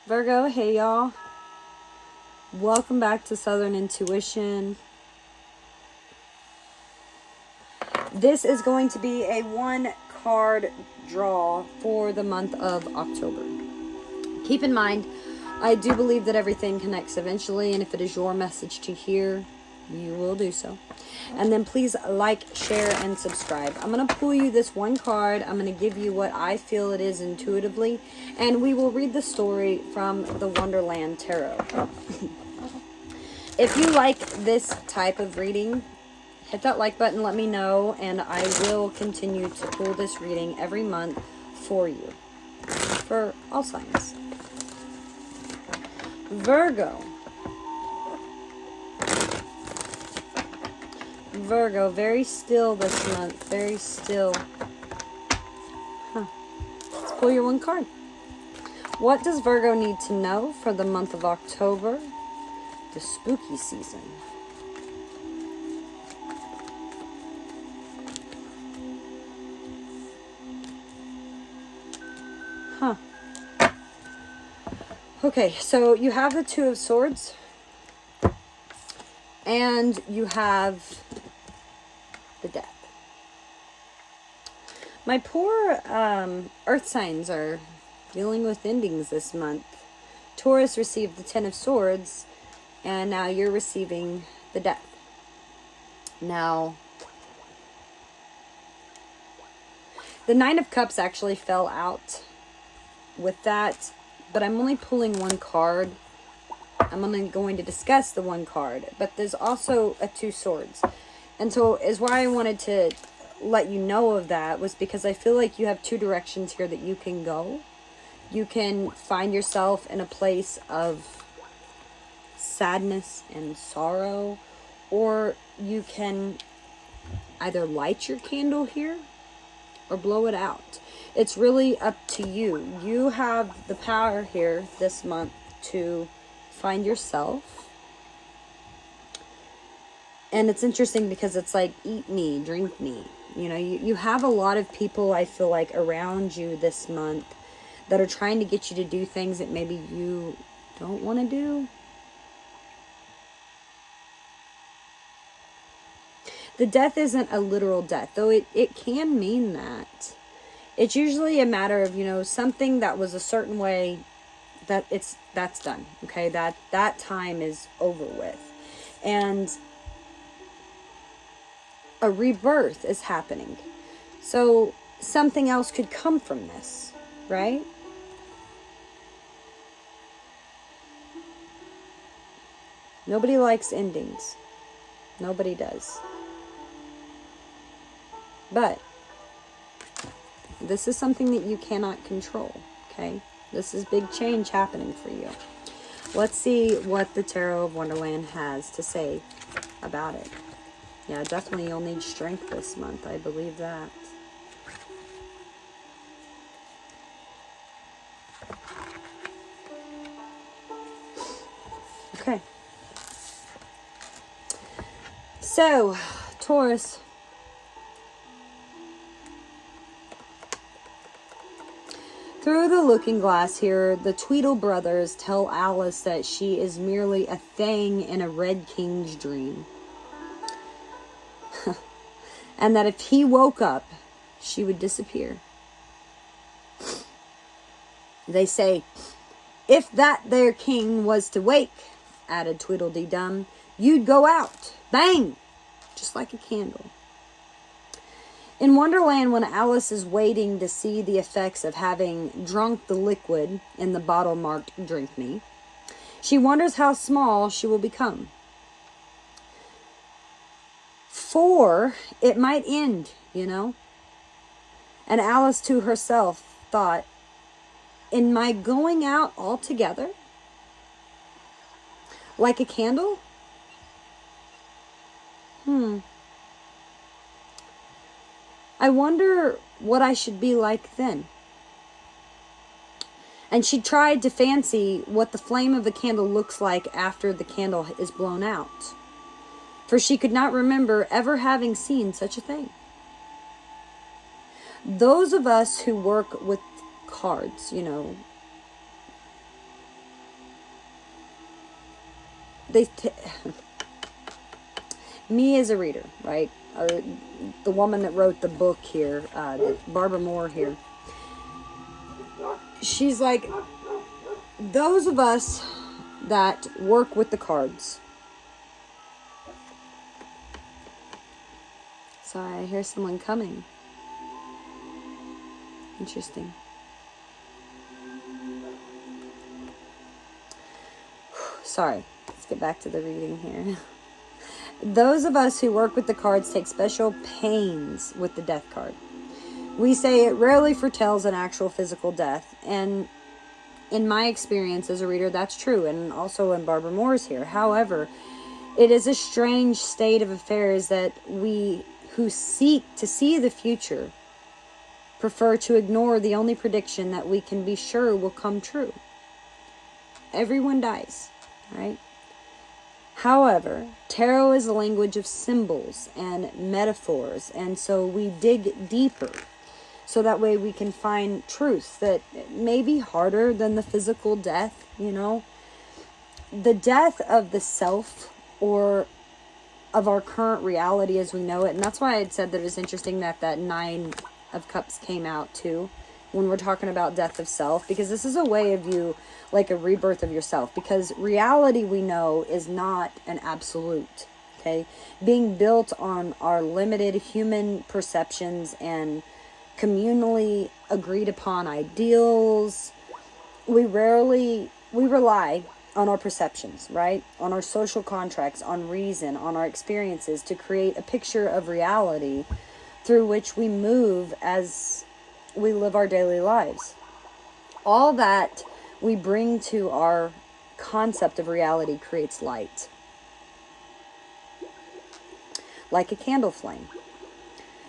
Virgo, hey y'all. Welcome back to Southern Intuition. This is going to be a 1-card draw for the month of October. Keep in mind, I do believe that everything connects eventually, and if it is your message to hear, you will do so. And then please like, share, and subscribe. I'm going to pull you this 1 card. I'm going to give you what I feel it is intuitively, and we will read the story from the Wonderland Tarot. If you like this type of reading, hit that like button, let me know, and I will continue to pull this reading every month for you, for all signs. Virgo. Virgo, very still this month, very still. Let's pull your 1 card. What does Virgo need to know for the month of October, the spooky season? Okay, so you have the 2 of Swords, and you have the Death. My poor earth signs are dealing with endings this month. Taurus received the 10 of Swords, and now you're receiving the Death. Now, the 9 of Cups actually fell out with that, but I'm only pulling 1 card. I'm only going to discuss the 1 card, but there's also a 2 swords. And so is why I wanted to let you know of that, was because I feel like you have 2 directions here that you can go. You can find yourself in a place of sadness and sorrow, or you can either light your candle here or blow it out. It's really up to you. You have the power here this month to find yourself. And it's interesting because it's like, eat me, drink me. You know, you have a lot of people, I feel like, around you this month that are trying to get you to do things that maybe you don't want to do. The Death isn't a literal death, though it can mean that. It's usually a matter of, you know, something that was a certain way, that's done. Okay, that time is over with. And a rebirth is happening. So something else could come from this, right? Nobody likes endings. Nobody does. But this is something that you cannot control, okay? This is big change happening for you. Let's see what the Tarot of Wonderland has to say about it. Yeah, definitely you'll need strength this month. I believe that. Okay. So, Taurus. Through the looking glass here, the Tweedle brothers tell Alice that she is merely a thing in a Red King's dream. And that if he woke up, she would disappear. They say, if that there king was to wake, added Tweedledee-Dum, you'd go out. Bang! Just like a candle. In Wonderland, when Alice is waiting to see the effects of having drunk the liquid in the bottle marked "Drink Me," she wonders how small she will become. For it might end, you know. And Alice to herself thought, in my going out altogether, like a candle? I wonder what I should be like then. And she tried to fancy what the flame of the candle looks like after the candle is blown out. For she could not remember ever having seen such a thing. Those of us who work with cards, you know, me as a reader, right? The woman that wrote the book here, Barbara Moore here, she's like, those of us that work with the cards. Sorry, I hear someone coming. Interesting. Sorry, let's get back to the reading here. Those of us who work with the cards take special pains with the death card. We say it rarely foretells an actual physical death, and in my experience as a reader, that's true, and also in Barbara Moore's here. However, it is a strange state of affairs that we who seek to see the future prefer to ignore the only prediction that we can be sure will come true. Everyone dies, right? However, tarot is a language of symbols and metaphors, and so we dig deeper so that way we can find truths that may be harder than the physical death, you know. The death of the self, or of our current reality as we know it. And that's why I had said that it was interesting that that 9 of Cups came out too, when we're talking about death of self, because this is a way of you, like a rebirth of yourself, because reality, we know, is not an absolute, okay? Being built on our limited human perceptions and communally agreed upon ideals, we rely on our perceptions, right? On our social contracts, on reason, on our experiences to create a picture of reality through which we move as we live our daily lives. All that we bring to our concept of reality creates light. Like a candle flame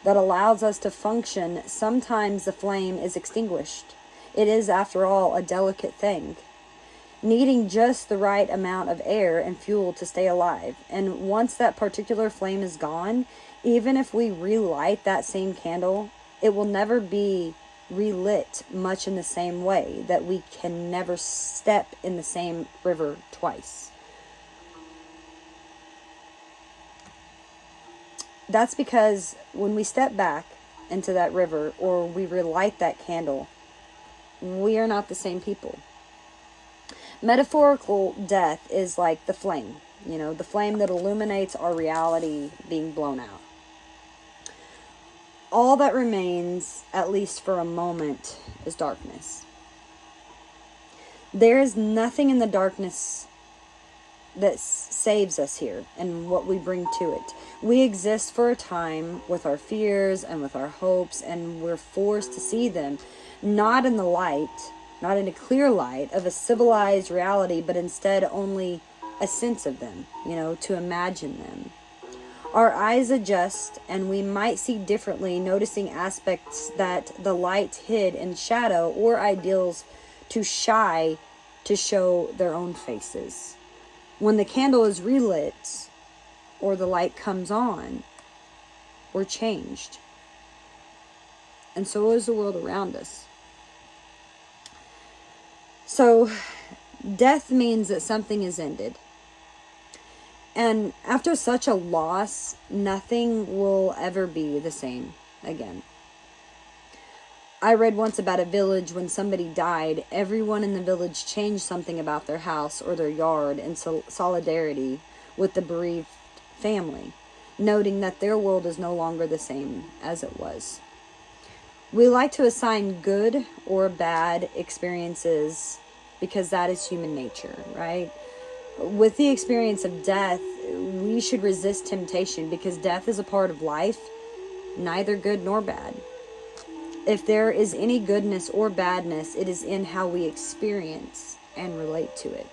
that allows us to function. Sometimes the flame is extinguished. It is, after all, a delicate thing, needing just the right amount of air and fuel to stay alive. And once that particular flame is gone, even if we relight that same candle, it will never be relit much in the same way that we can never step in the same river twice. That's because when we step back into that river, or we relight that candle, we are not the same people. Metaphorical death is like the flame, you know, the flame that illuminates our reality being blown out. All that remains, at least for a moment, is darkness. There is nothing in the darkness that saves us here and what we bring to it. We exist for a time with our fears and with our hopes, and we're forced to see them not in the light, not in a clear light of a civilized reality, but instead only a sense of them, you know, to imagine them. Our eyes adjust, and we might see differently, noticing aspects that the light hid in shadow, or ideals too shy to show their own faces. When the candle is relit, or the light comes on, we're changed. And so is the world around us. So, death means that something is ended. And after such a loss, nothing will ever be the same again. I read once about a village when somebody died, everyone in the village changed something about their house or their yard in solidarity with the bereaved family, noting that their world is no longer the same as it was. We like to assign good or bad experiences because that is human nature, right? With the experience of death, we should resist temptation because death is a part of life, neither good nor bad. If there is any goodness or badness, it is in how we experience and relate to it.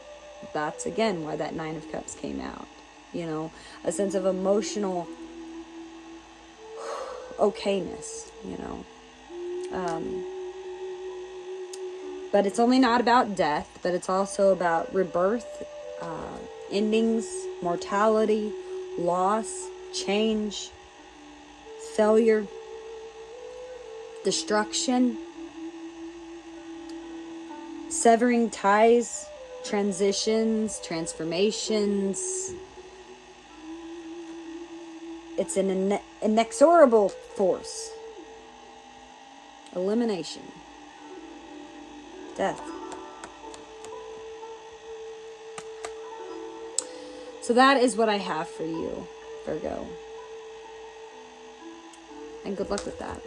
That's, again, why that 9 of Cups came out. You know, a sense of emotional okayness, you know. But it's only not about death, but it's also about rebirth, endings, mortality, loss, change, failure, destruction, severing ties, transitions, transformations. It's an inexorable force. Elimination. Death. So that is what I have for you, Virgo. And good luck with that.